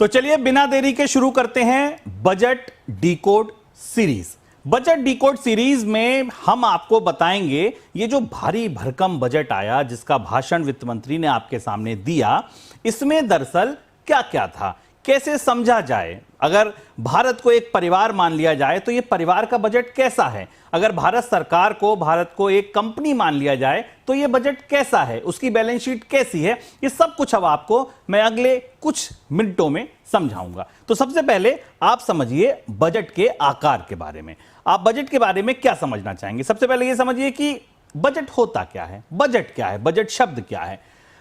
तो चलिए बिना देरी के शुरू करते हैं budget decode series. Budget decode series में हम आपको बताएंगे ये जो भारी भरकम बजट आया जिसका भाषण वित्त मंत्री ने आपके सामने दिया, इसमें दरअसल क्या क्या था, कैसे समझा जाए। अगर भारत को एक परिवार मान लिया जाए तो ये परिवार का बजट कैसा है, अगर भारत सरकार को, भारत को एक कंपनी मान लिया जाए तो ये बजट कैसा है, उसकी बैलेंस शीट कैसी है, ये सब कुछ अब आपको मैं अगले कुछ मिनटों में समझाऊंगा। तो सबसे पहले आप समझिए बजट के आकार के बारे में। आप बजट के बारे में क्या समझना चाहेंगे? सबसे पहले ये समझिए कि बजट होता क्या है, बजट क्या है, बजट शब्द क्या है।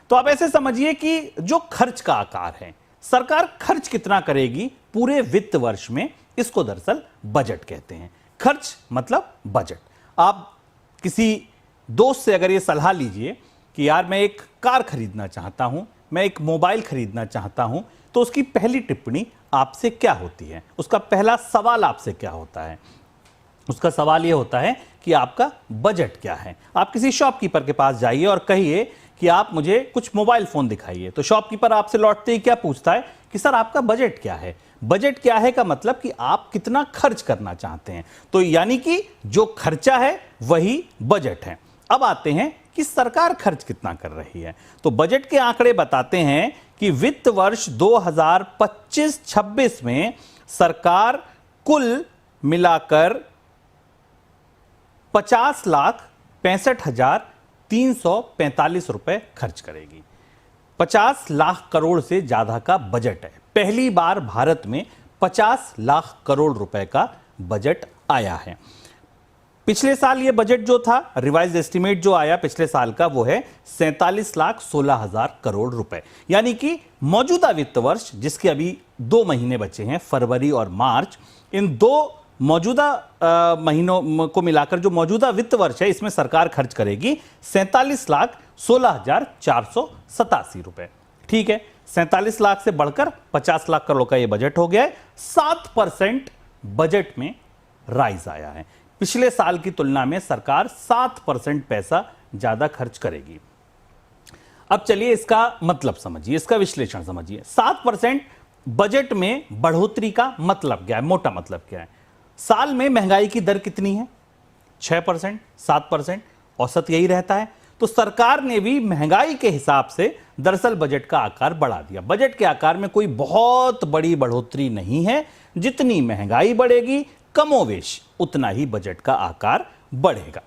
तो आप ऐसे समझिए कि जो खर्च का आकार है, सरकार खर्च कितना करेगी पूरे वित्त वर्ष में, इसको दरअसल बजट कहते हैं। खर्च मतलब बजट। आप किसी दोस्त से अगर ये सलाह लीजिए कि यार मैं एक कार खरीदना चाहता हूं, मैं एक मोबाइल खरीदना चाहता हूं, तो उसकी पहली टिप्पणी आपसे क्या होती है, उसका पहला सवाल आपसे क्या होता है? उसका सवाल यह होता है कि आपका बजट क्या है। आप किसी शॉपकीपर के पास जाइए और कहिए कि आप मुझे कुछ मोबाइल फोन दिखाइए, तो शॉपकीपर आपसे लौटते ही क्या पूछता है कि सर आपका बजट क्या है। बजट क्या है का मतलब कि आप कितना खर्च करना चाहते हैं। तो यानी कि जो खर्चा है वही बजट है। अब आते हैं कि सरकार खर्च कितना कर रही है। तो बजट के आंकड़े बताते हैं कि वित्त वर्ष 2025-26 में सरकार कुल मिलाकर 50,65,345 रुपए खर्च करेगी। 50 लाख करोड़ से ज्यादा का बजट है। पहली बार भारत में 50 लाख करोड़ रुपए का बजट आया है। पिछले साल ये बजट जो था, रिवाइज एस्टिमेट जो आया पिछले साल का, वो है 47,16,000 करोड़ रुपए। यानी कि मौजूदा वित्त वर्ष, जिसके अभी 2 महीने बचे हैं, फरवरी और मार्च, इन 2 मौजूदा महीनों को मिलाकर जो मौजूदा वित्त वर्ष है, इसमें सरकार खर्च करेगी 47,16,487 रुपए। ठीक है, 47 लाख से बढ़कर 50 लाख करोड़ का यह बजट हो गया है। 7% बजट में राइज आया है। पिछले साल की तुलना में सरकार 7% पैसा ज्यादा खर्च करेगी। अब चलिए इसका मतलब समझिए, इसका विश्लेषण समझिए। 7% बजट में बढ़ोतरी का मतलब क्या है, मोटा मतलब क्या है? साल में महंगाई की दर कितनी है? 6%, 7%, औसत यही रहता है। तो सरकार ने भी महंगाई के हिसाब से दरअसल बजट का आकार बढ़ा दिया। बजट के आकार में कोई बहुत बड़ी बढ़ोतरी नहीं है। जितनी महंगाई बढ़ेगी कमोवेश उतना ही बजट का आकार बढ़ेगा।